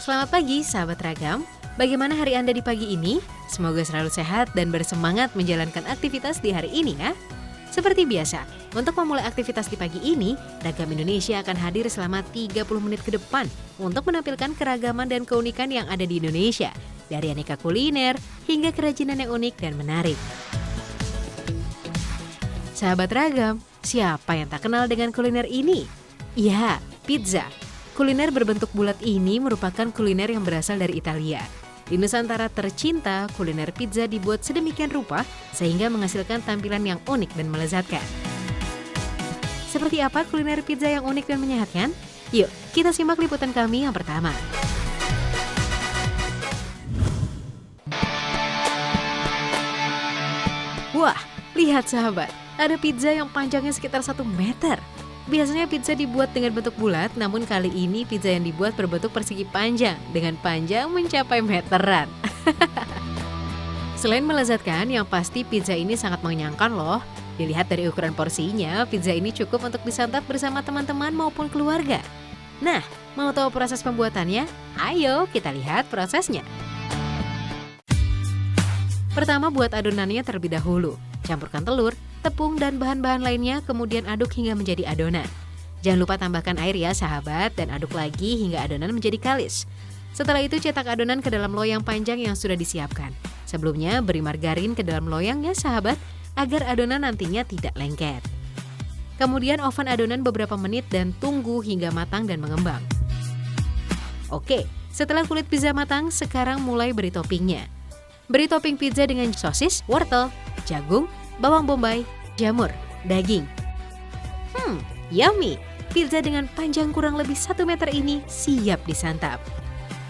Selamat pagi sahabat Ragam, bagaimana hari Anda di pagi ini? Semoga selalu sehat dan bersemangat menjalankan aktivitas di hari ini ya. Seperti biasa, untuk memulai aktivitas di pagi ini, Ragam Indonesia akan hadir selama 30 menit ke depan untuk menampilkan keragaman dan keunikan yang ada di Indonesia, dari aneka kuliner hingga kerajinan yang unik dan menarik. Sahabat Ragam, siapa yang tak kenal dengan kuliner ini? Ya, pizza. Kuliner berbentuk bulat ini merupakan kuliner yang berasal dari Italia. Di Nusantara tercinta, kuliner pizza dibuat sedemikian rupa sehingga menghasilkan tampilan yang unik dan melezatkan. Seperti apa kuliner pizza yang unik dan menyehatkan? Yuk, kita simak liputan kami yang pertama. Wah, lihat sahabat, ada pizza yang panjangnya sekitar 1 meter. Biasanya pizza dibuat dengan bentuk bulat, namun kali ini pizza yang dibuat berbentuk persegi panjang dengan panjang mencapai meteran. Selain melezatkan, yang pasti pizza ini sangat mengenyangkan loh. Dilihat dari ukuran porsinya, pizza ini cukup untuk disantap bersama teman-teman maupun keluarga. Nah, mau tahu proses pembuatannya? Ayo kita lihat prosesnya. Pertama, buat adonannya terlebih dahulu. Campurkan telur, tepung, dan bahan-bahan lainnya, kemudian aduk hingga menjadi adonan. Jangan lupa tambahkan air ya sahabat, dan aduk lagi hingga adonan menjadi kalis. Setelah itu cetak adonan ke dalam loyang panjang yang sudah disiapkan. Sebelumnya beri margarin ke dalam loyang ya sahabat, agar adonan nantinya tidak lengket. Kemudian oven adonan beberapa menit dan tunggu hingga matang dan mengembang. Oke, setelah kulit pizza matang, sekarang mulai beri toppingnya. Beri topping pizza dengan sosis, wortel, jagung, bawang bombay, jamur, daging. Yummy! Pizza dengan panjang kurang lebih 1 meter ini siap disantap.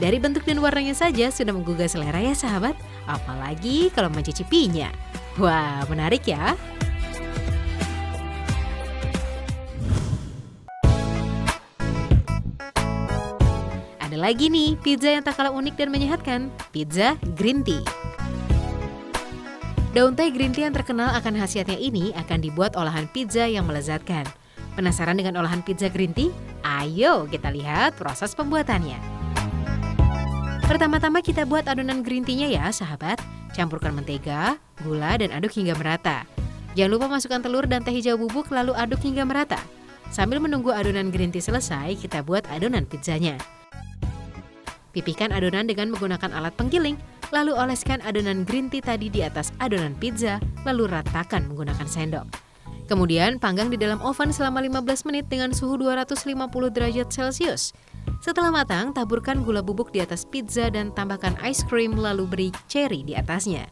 Dari bentuk dan warnanya saja sudah menggugah selera ya sahabat, apalagi kalau mencicipinya. Wah, menarik ya! Ada lagi nih pizza yang tak kalah unik dan menyehatkan, pizza green tea. Daun teh green tea yang terkenal akan khasiatnya ini akan dibuat olahan pizza yang melezatkan. Penasaran dengan olahan pizza green tea? Ayo kita lihat proses pembuatannya. Pertama-tama kita buat adonan green tea-nya ya sahabat. Campurkan mentega, gula, dan aduk hingga merata. Jangan lupa masukkan telur dan teh hijau bubuk lalu aduk hingga merata. Sambil menunggu adonan green tea selesai, kita buat adonan pizzanya. Pipihkan adonan dengan menggunakan alat penggiling, lalu oleskan adonan green tea tadi di atas adonan pizza, lalu ratakan menggunakan sendok. Kemudian panggang di dalam oven selama 15 menit dengan suhu 250 derajat Celcius. Setelah matang, taburkan gula bubuk di atas pizza dan tambahkan ice cream lalu beri cherry di atasnya.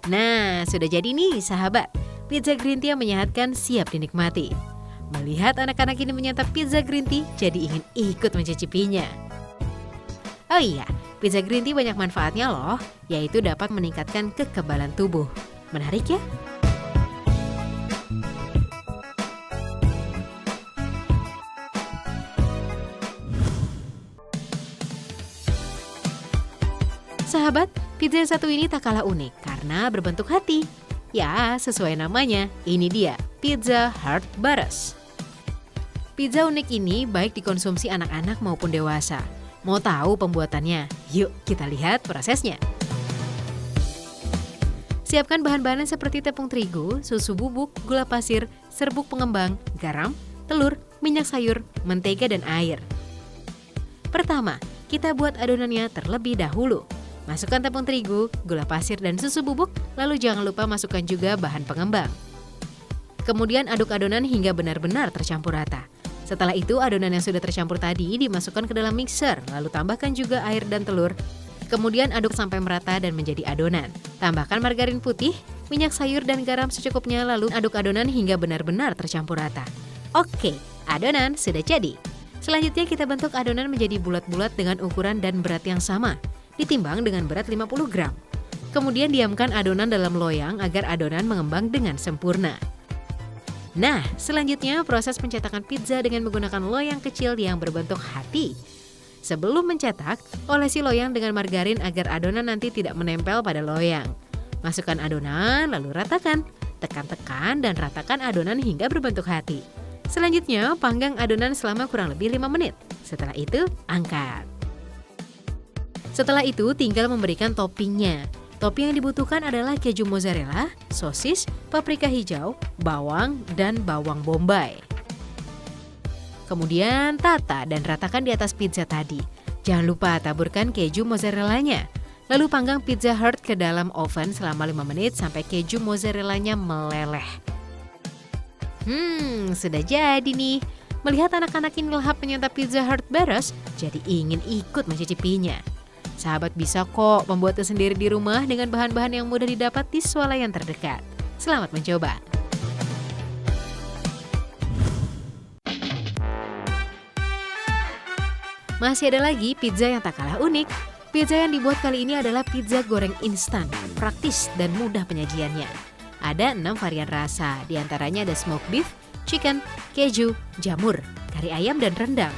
Nah, sudah jadi nih sahabat, pizza green tea yang menyehatkan siap dinikmati. Melihat anak-anak ini menyantap pizza green tea, jadi ingin ikut mencicipinya. Oh iya, pizza green tea banyak manfaatnya loh, yaitu dapat meningkatkan kekebalan tubuh. Menarik ya? Sahabat, pizza yang satu ini tak kalah unik karena berbentuk hati. Ya, sesuai namanya, ini dia, pizza heart butter's. Pizza unik ini baik dikonsumsi anak-anak maupun dewasa. Mau tahu pembuatannya? Yuk kita lihat prosesnya. Siapkan bahan-bahan seperti tepung terigu, susu bubuk, gula pasir, serbuk pengembang, garam, telur, minyak sayur, mentega, dan air. Pertama, kita buat adonannya terlebih dahulu. Masukkan tepung terigu, gula pasir, dan susu bubuk, lalu jangan lupa masukkan juga bahan pengembang. Kemudian aduk adonan hingga benar-benar tercampur rata. Setelah itu adonan yang sudah tercampur tadi dimasukkan ke dalam mixer, lalu tambahkan juga air dan telur. Kemudian aduk sampai merata dan menjadi adonan. Tambahkan margarin putih, minyak sayur, dan garam secukupnya, lalu aduk adonan hingga benar-benar tercampur rata. Oke, adonan sudah jadi. Selanjutnya kita bentuk adonan menjadi bulat-bulat dengan ukuran dan berat yang sama, ditimbang dengan berat 50 gram. Kemudian diamkan adonan dalam loyang agar adonan mengembang dengan sempurna. Nah, selanjutnya proses pencetakan pizza dengan menggunakan loyang kecil yang berbentuk hati. Sebelum mencetak, olesi loyang dengan margarin agar adonan nanti tidak menempel pada loyang. Masukkan adonan, lalu ratakan. Tekan-tekan dan ratakan adonan hingga berbentuk hati. Selanjutnya, panggang adonan selama kurang lebih 5 menit. Setelah itu, angkat. Setelah itu tinggal memberikan toppingnya. Topping yang dibutuhkan adalah keju mozzarella, sosis, paprika hijau, bawang, dan bawang bombay. Kemudian tata dan ratakan di atas pizza tadi. Jangan lupa taburkan keju mozzarellanya. Lalu panggang Pizza Hut ke dalam oven selama 5 menit sampai keju mozzarellanya meleleh. Sudah jadi nih. Melihat anak-anak ini lahap menyantap Pizza Hut beres, jadi ingin ikut mencicipinya. Sahabat bisa kok membuatnya sendiri di rumah dengan bahan-bahan yang mudah didapat di swalayan terdekat. Selamat mencoba! Masih ada lagi pizza yang tak kalah unik. Pizza yang dibuat kali ini adalah pizza goreng instan, praktis dan mudah penyajiannya. Ada 6 varian rasa, diantaranya ada smoked beef, chicken, keju, jamur, kari ayam, dan rendang.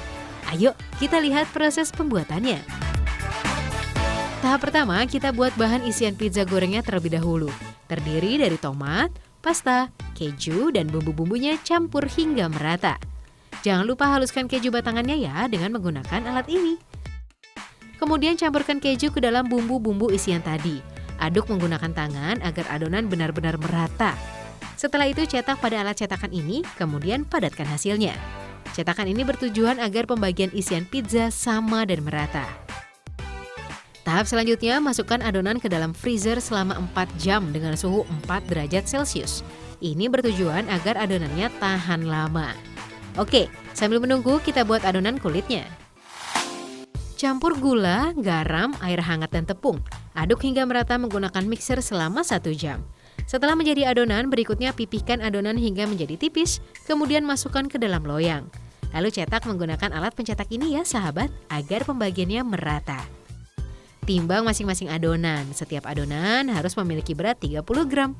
Ayo kita lihat proses pembuatannya. Tahap pertama, kita buat bahan isian pizza gorengnya terlebih dahulu. Terdiri dari tomat, pasta, keju, dan bumbu-bumbunya campur hingga merata. Jangan lupa haluskan keju batangannya ya dengan menggunakan alat ini. Kemudian campurkan keju ke dalam bumbu-bumbu isian tadi. Aduk menggunakan tangan agar adonan benar-benar merata. Setelah itu cetak pada alat cetakan ini, kemudian padatkan hasilnya. Cetakan ini bertujuan agar pembagian isian pizza sama dan merata. Tahap selanjutnya, masukkan adonan ke dalam freezer selama 4 jam dengan suhu 4 derajat Celcius. Ini bertujuan agar adonannya tahan lama. Oke, sambil menunggu kita buat adonan kulitnya. Campur gula, garam, air hangat, dan tepung. Aduk hingga merata menggunakan mixer selama 1 jam. Setelah menjadi adonan, berikutnya pipihkan adonan hingga menjadi tipis, kemudian masukkan ke dalam loyang. Lalu cetak menggunakan alat pencetak ini ya sahabat, agar pembagiannya merata. Timbang masing-masing adonan. Setiap adonan harus memiliki berat 30 gram.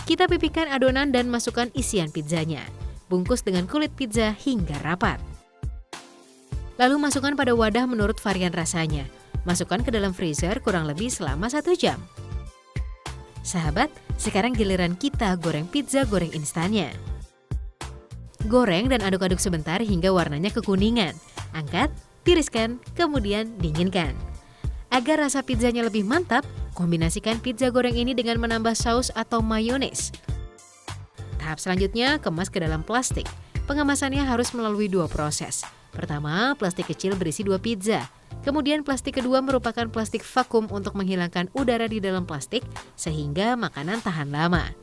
Kita pipihkan adonan dan masukkan isian pizzanya. Bungkus dengan kulit pizza hingga rapat. Lalu masukkan pada wadah menurut varian rasanya. Masukkan ke dalam freezer kurang lebih selama 1 jam. Sahabat, sekarang giliran kita goreng pizza goreng instannya. Goreng dan aduk-aduk sebentar hingga warnanya kekuningan. Angkat, tiriskan, kemudian dinginkan. Agar rasa pizzanya lebih mantap, kombinasikan pizza goreng ini dengan menambah saus atau mayones. Tahap selanjutnya, kemas ke dalam plastik. Pengemasannya harus melalui 2 proses. Pertama, plastik kecil berisi 2 pizza. Kemudian plastik kedua merupakan plastik vakum untuk menghilangkan udara di dalam plastik sehingga makanan tahan lama.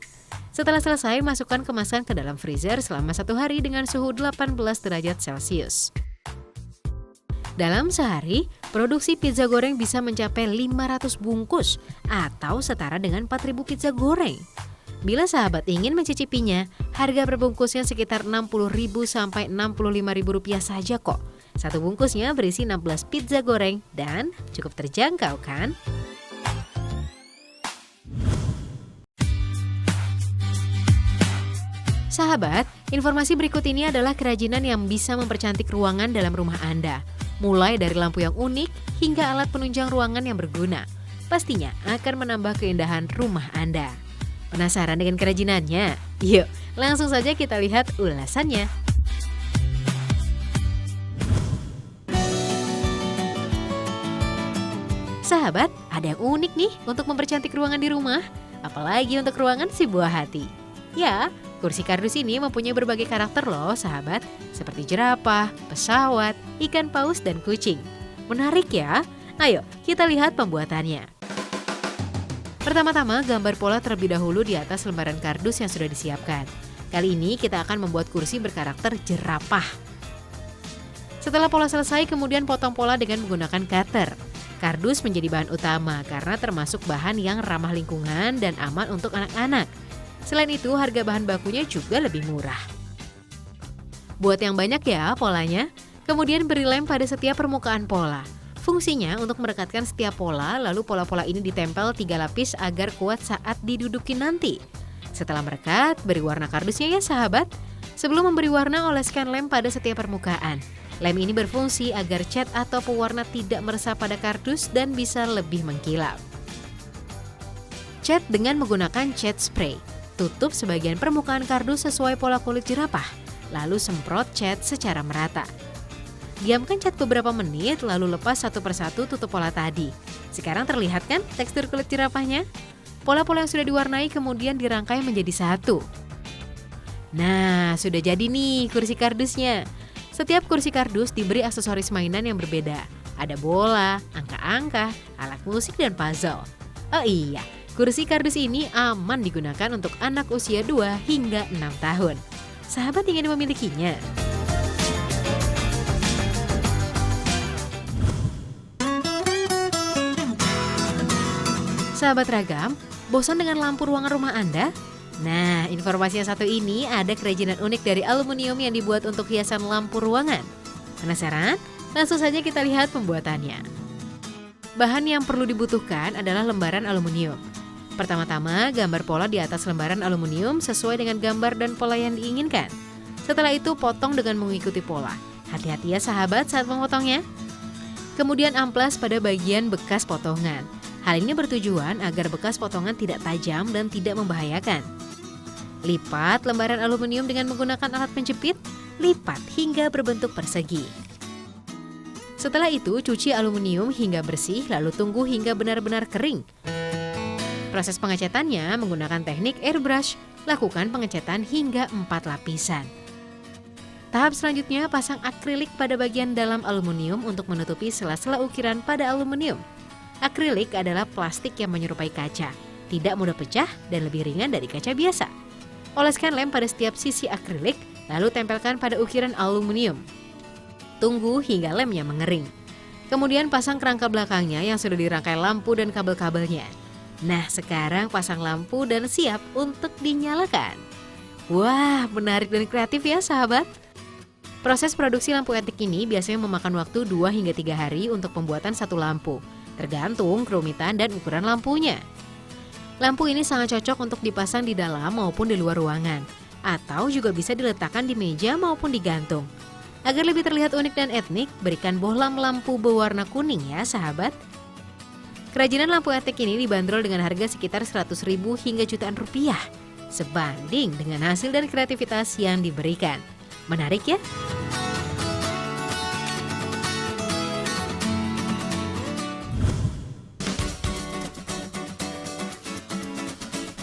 Setelah selesai, masukkan kemasan ke dalam freezer selama 1 hari dengan suhu 18 derajat Celcius. Dalam sehari, produksi pizza goreng bisa mencapai 500 bungkus atau setara dengan 4.000 pizza goreng. Bila sahabat ingin mencicipinya, harga per bungkusnya sekitar Rp60.000 sampai Rp65.000 saja kok. Satu bungkusnya berisi 16 pizza goreng dan cukup terjangkau kan? Sahabat, informasi berikut ini adalah kerajinan yang bisa mempercantik ruangan dalam rumah Anda. Mulai dari lampu yang unik hingga alat penunjang ruangan yang berguna. Pastinya akan menambah keindahan rumah Anda. Penasaran dengan kerajinannya? Yuk, langsung saja kita lihat ulasannya. Sahabat, ada yang unik nih untuk mempercantik ruangan di rumah. Apalagi untuk ruangan si buah hati. Ya, kursi kardus ini mempunyai berbagai karakter loh sahabat, seperti jerapah, pesawat, ikan paus, dan kucing. Menarik ya? Ayo kita lihat pembuatannya. Pertama-tama gambar pola terlebih dahulu di atas lembaran kardus yang sudah disiapkan. Kali ini kita akan membuat kursi berkarakter jerapah. Setelah pola selesai, kemudian potong pola dengan menggunakan cutter. Kardus menjadi bahan utama karena termasuk bahan yang ramah lingkungan dan aman untuk anak-anak. Selain itu, harga bahan bakunya juga lebih murah. Buat yang banyak ya polanya, kemudian beri lem pada setiap permukaan pola. Fungsinya untuk merekatkan setiap pola, lalu pola-pola ini ditempel 3 lapis agar kuat saat diduduki nanti. Setelah merekat, beri warna kardusnya ya sahabat. Sebelum memberi warna, oleskan lem pada setiap permukaan. Lem ini berfungsi agar cat atau pewarna tidak meresap pada kardus dan bisa lebih mengkilap. Cat dengan menggunakan cat spray. Tutup sebagian permukaan kardus sesuai pola kulit jerapah, lalu semprot cat secara merata. Diamkan cat beberapa menit lalu lepas satu persatu tutup pola tadi. Sekarang terlihat kan tekstur kulit jerapahnya? Pola-pola yang sudah diwarnai kemudian dirangkai menjadi satu. Nah, sudah jadi nih kursi kardusnya. Setiap kursi kardus diberi aksesoris mainan yang berbeda. Ada bola, angka-angka, alat musik, dan puzzle. Oh iya, kursi kardus ini aman digunakan untuk anak usia 2 hingga 6 tahun. Sahabat ingin memilikinya? Sahabat Ragam, bosan dengan lampu ruangan rumah Anda? Nah, informasi yang satu ini ada kerajinan unik dari aluminium yang dibuat untuk hiasan lampu ruangan. Penasaran? Langsung saja kita lihat pembuatannya. Bahan yang perlu dibutuhkan adalah lembaran aluminium. Pertama-tama, gambar pola di atas lembaran aluminium sesuai dengan gambar dan pola yang diinginkan. Setelah itu, potong dengan mengikuti pola. Hati-hati ya sahabat saat memotongnya. Kemudian amplas pada bagian bekas potongan. Hal ini bertujuan agar bekas potongan tidak tajam dan tidak membahayakan. Lipat lembaran aluminium dengan menggunakan alat penjepit, lipat hingga berbentuk persegi. Setelah itu, cuci aluminium hingga bersih lalu tunggu hingga benar-benar kering. Proses pengecatannya menggunakan teknik airbrush, lakukan pengecatan hingga 4 lapisan. Tahap selanjutnya, pasang akrilik pada bagian dalam aluminium untuk menutupi sela-sela ukiran pada aluminium. Akrilik adalah plastik yang menyerupai kaca, tidak mudah pecah dan lebih ringan dari kaca biasa. Oleskan lem pada setiap sisi akrilik, lalu tempelkan pada ukiran aluminium. Tunggu hingga lemnya mengering. Kemudian pasang kerangka belakangnya yang sudah dirangkai lampu dan kabel-kabelnya. Nah, sekarang pasang lampu dan siap untuk dinyalakan. Wah, menarik dan kreatif ya sahabat. Proses produksi lampu etik ini biasanya memakan waktu 2 hingga 3 hari untuk pembuatan satu lampu. Tergantung kerumitan dan ukuran lampunya. Lampu ini sangat cocok untuk dipasang di dalam maupun di luar ruangan, atau juga bisa diletakkan di meja maupun digantung. Agar lebih terlihat unik dan etnik, berikan bohlam lampu berwarna kuning ya sahabat. Kerajinan lampu etik ini dibanderol dengan harga sekitar 100.000 hingga jutaan rupiah, sebanding dengan hasil dan kreativitas yang diberikan. Menarik ya?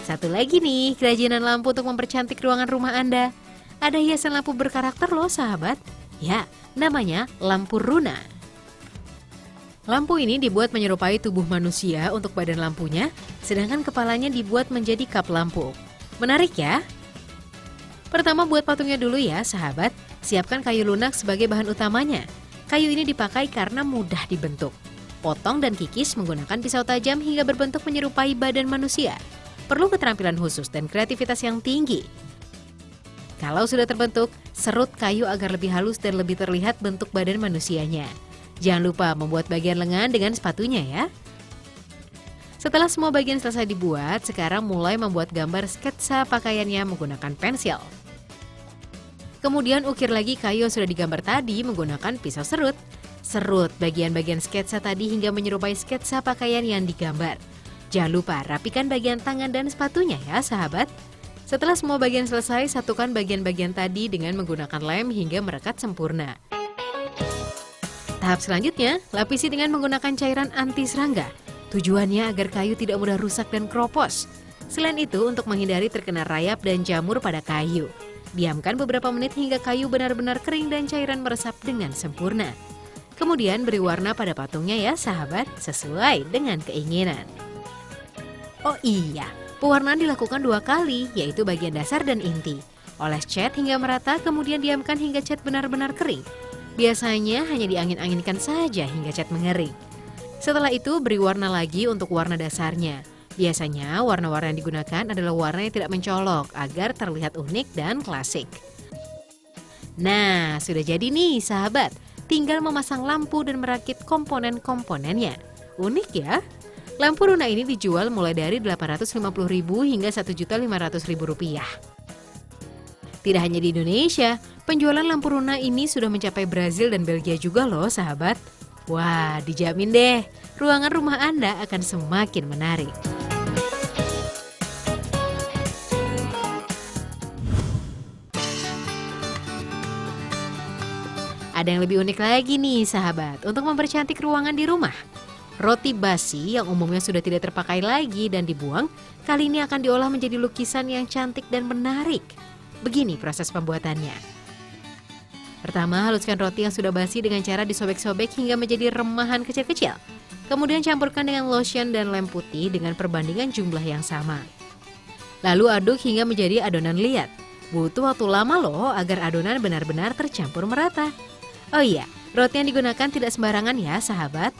Satu lagi nih, kerajinan lampu untuk mempercantik ruangan rumah Anda. Ada hiasan lampu berkarakter loh sahabat. Ya, namanya lampu runa. Lampu ini dibuat menyerupai tubuh manusia untuk badan lampunya, sedangkan kepalanya dibuat menjadi kap lampu. Menarik ya? Pertama buat patungnya dulu ya sahabat. Siapkan kayu lunak sebagai bahan utamanya. Kayu ini dipakai karena mudah dibentuk. Potong dan kikis menggunakan pisau tajam hingga berbentuk menyerupai badan manusia. Perlu keterampilan khusus dan kreativitas yang tinggi. Kalau sudah terbentuk, serut kayu agar lebih halus dan lebih terlihat bentuk badan manusianya. Jangan lupa membuat bagian lengan dengan sepatunya ya. Setelah semua bagian selesai dibuat, sekarang mulai membuat gambar sketsa pakaiannya menggunakan pensil. Kemudian ukir lagi kayu yang sudah digambar tadi menggunakan pisau serut. Serut bagian-bagian sketsa tadi hingga menyerupai sketsa pakaian yang digambar. Jangan lupa rapikan bagian tangan dan sepatunya ya sahabat. Setelah semua bagian selesai, satukan bagian-bagian tadi dengan menggunakan lem hingga merekat sempurna. Tahap selanjutnya, lapisi dengan menggunakan cairan anti serangga. Tujuannya agar kayu tidak mudah rusak dan keropos. Selain itu, untuk menghindari terkena rayap dan jamur pada kayu. Diamkan beberapa menit hingga kayu benar-benar kering dan cairan meresap dengan sempurna. Kemudian beri warna pada patungnya ya sahabat, sesuai dengan keinginan. Oh iya, pewarnaan dilakukan 2 kali, yaitu bagian dasar dan inti. Oles cat hingga merata, kemudian diamkan hingga cat benar-benar kering. Biasanya hanya diangin-anginkan saja hingga cat mengering. Setelah itu beri warna lagi untuk warna dasarnya. Biasanya warna-warna yang digunakan adalah warna yang tidak mencolok agar terlihat unik dan klasik. Nah, sudah jadi nih sahabat. Tinggal memasang lampu dan merakit komponen-komponennya. Unik ya? Lampu runa ini dijual mulai dari Rp850.000 hingga Rp1.500.000. Tidak hanya di Indonesia, penjualan lampu runa ini sudah mencapai Brazil dan Belgia juga loh sahabat. Wah, dijamin deh, ruangan rumah Anda akan semakin menarik. Ada yang lebih unik lagi nih sahabat, untuk mempercantik ruangan di rumah. Roti basi yang umumnya sudah tidak terpakai lagi dan dibuang, kali ini akan diolah menjadi lukisan yang cantik dan menarik. Begini proses pembuatannya. Pertama, haluskan roti yang sudah basi dengan cara disobek-sobek hingga menjadi remahan kecil-kecil. Kemudian campurkan dengan lotion dan lem putih dengan perbandingan jumlah yang sama. Lalu aduk hingga menjadi adonan liat. Butuh waktu lama loh agar adonan benar-benar tercampur merata. Oh iya, roti yang digunakan tidak sembarangan ya sahabat.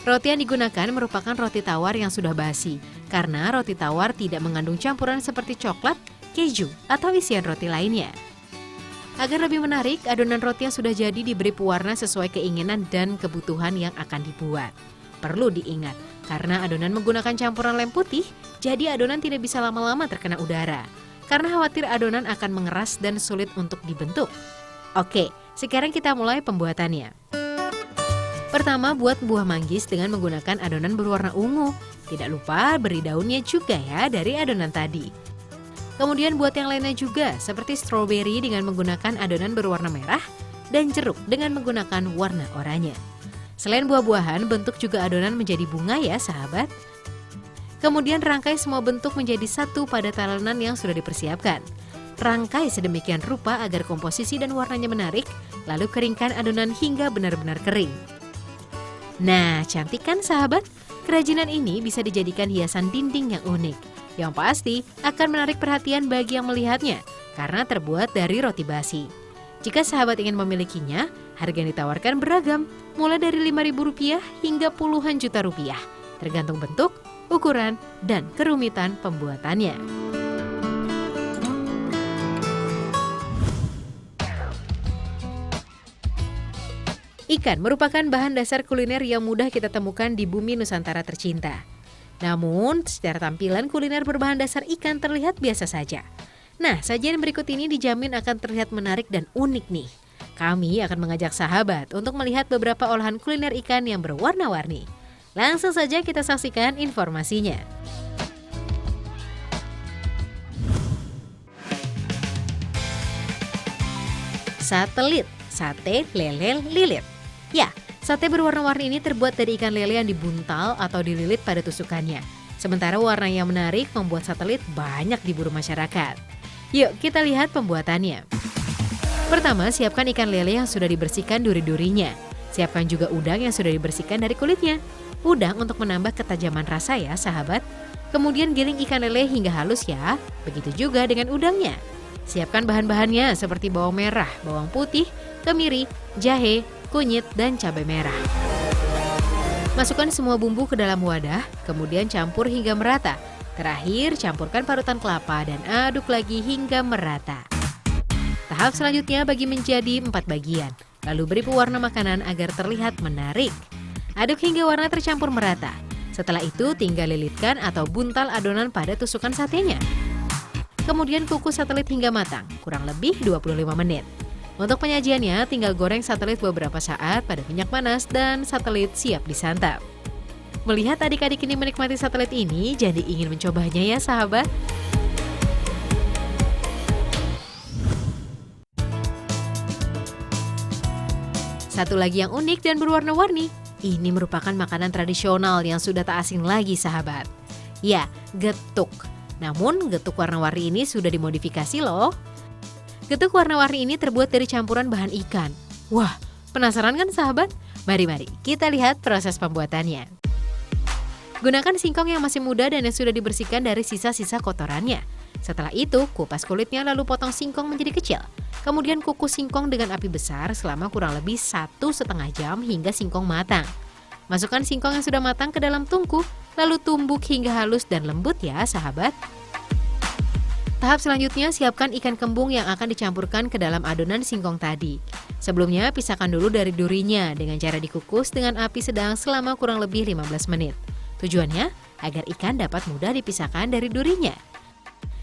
Roti yang digunakan merupakan roti tawar yang sudah basi, karena roti tawar tidak mengandung campuran seperti coklat, keju, atau isian roti lainnya. Agar lebih menarik, adonan roti yang sudah jadi diberi pewarna sesuai keinginan dan kebutuhan yang akan dibuat. Perlu diingat, karena adonan menggunakan campuran lem putih, jadi adonan tidak bisa lama-lama terkena udara. Karena khawatir adonan akan mengeras dan sulit untuk dibentuk. Oke, sekarang kita mulai pembuatannya. Pertama, buat buah manggis dengan menggunakan adonan berwarna ungu. Tidak lupa beri daunnya juga ya dari adonan tadi. Kemudian buat yang lainnya juga, seperti stroberi dengan menggunakan adonan berwarna merah dan jeruk dengan menggunakan warna oranye. Selain buah-buahan, bentuk juga adonan menjadi bunga ya sahabat. Kemudian rangkai semua bentuk menjadi satu pada talenan yang sudah dipersiapkan. Rangkai sedemikian rupa agar komposisi dan warnanya menarik, lalu keringkan adonan hingga benar-benar kering. Nah, cantik kan sahabat? Kerajinan ini bisa dijadikan hiasan dinding yang unik. Yang pasti akan menarik perhatian bagi yang melihatnya, karena terbuat dari roti basi. Jika sahabat ingin memilikinya, harga yang ditawarkan beragam, mulai dari Rp5.000 hingga puluhan juta rupiah, tergantung bentuk, ukuran, dan kerumitan pembuatannya. Ikan merupakan bahan dasar kuliner yang mudah kita temukan di bumi Nusantara tercinta. Namun, secara tampilan kuliner berbahan dasar ikan terlihat biasa saja. Nah, sajian berikut ini dijamin akan terlihat menarik dan unik nih. Kami akan mengajak sahabat untuk melihat beberapa olahan kuliner ikan yang berwarna-warni. Langsung saja kita saksikan informasinya. Satelit, sate, lele, lilit. Ya, sate berwarna-warni ini terbuat dari ikan lele yang dibuntal atau dililit pada tusukannya. Sementara warna yang menarik membuat satelit banyak diburu masyarakat. Yuk kita lihat pembuatannya. Pertama, siapkan ikan lele yang sudah dibersihkan duri-durinya. Siapkan juga udang yang sudah dibersihkan dari kulitnya. Udang untuk menambah ketajaman rasa ya sahabat. Kemudian giling ikan lele hingga halus ya. Begitu juga dengan udangnya. Siapkan bahan-bahannya seperti bawang merah, bawang putih, kemiri, jahe, kunyit, dan cabai merah. Masukkan semua bumbu ke dalam wadah, kemudian campur hingga merata. Terakhir, campurkan parutan kelapa dan aduk lagi hingga merata. Tahap selanjutnya bagi menjadi 4 bagian, lalu beri pewarna makanan agar terlihat menarik. Aduk hingga warna tercampur merata. Setelah itu tinggal lilitkan atau buntal adonan pada tusukan satenya. Kemudian kukus satelit hingga matang, kurang lebih 25 menit. Untuk penyajiannya tinggal goreng satelit beberapa saat pada minyak panas dan satelit siap disantap. Melihat adik-adik ini menikmati satelit ini, jadi ingin mencobanya ya sahabat. Satu lagi yang unik dan berwarna-warni. Ini merupakan makanan tradisional yang sudah tak asing lagi sahabat. Ya, getuk. Namun getuk warna-warni ini sudah dimodifikasi loh. Getuk warna-warni ini terbuat dari campuran bahan ikan. Wah, penasaran kan sahabat? Mari kita lihat proses pembuatannya. Gunakan singkong yang masih muda dan yang sudah dibersihkan dari sisa-sisa kotorannya. Setelah itu, kupas kulitnya lalu potong singkong menjadi kecil. Kemudian kukus singkong dengan api besar selama kurang lebih 1,5 jam hingga singkong matang. Masukkan singkong yang sudah matang ke dalam tungku, lalu tumbuk hingga halus dan lembut ya sahabat. Tahap selanjutnya siapkan ikan kembung yang akan dicampurkan ke dalam adonan singkong tadi. Sebelumnya pisahkan dulu dari durinya dengan cara dikukus dengan api sedang selama kurang lebih 15 menit. Tujuannya agar ikan dapat mudah dipisahkan dari durinya.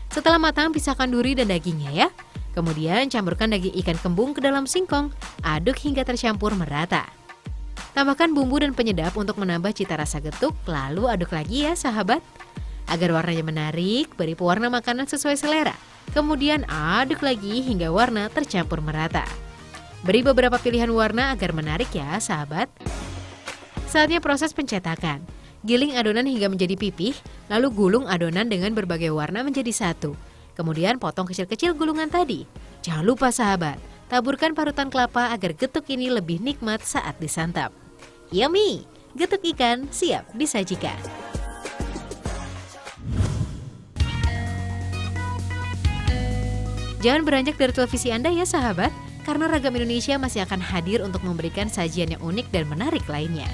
Setelah matang pisahkan duri dan dagingnya ya. Kemudian campurkan daging ikan kembung ke dalam singkong, aduk hingga tercampur merata. Tambahkan bumbu dan penyedap untuk menambah cita rasa getuk, lalu aduk lagi ya sahabat. Agar warnanya menarik, beri pewarna makanan sesuai selera. Kemudian aduk lagi hingga warna tercampur merata. Beri beberapa pilihan warna agar menarik ya, sahabat. Saatnya proses pencetakan. Giling adonan hingga menjadi pipih, lalu gulung adonan dengan berbagai warna menjadi satu. Kemudian potong kecil-kecil gulungan tadi. Jangan lupa sahabat, taburkan parutan kelapa agar getuk ini lebih nikmat saat disantap. Yummy! Getuk ikan siap disajikan. Jangan beranjak dari televisi Anda ya sahabat, karena Ragam Indonesia masih akan hadir untuk memberikan sajian yang unik dan menarik lainnya.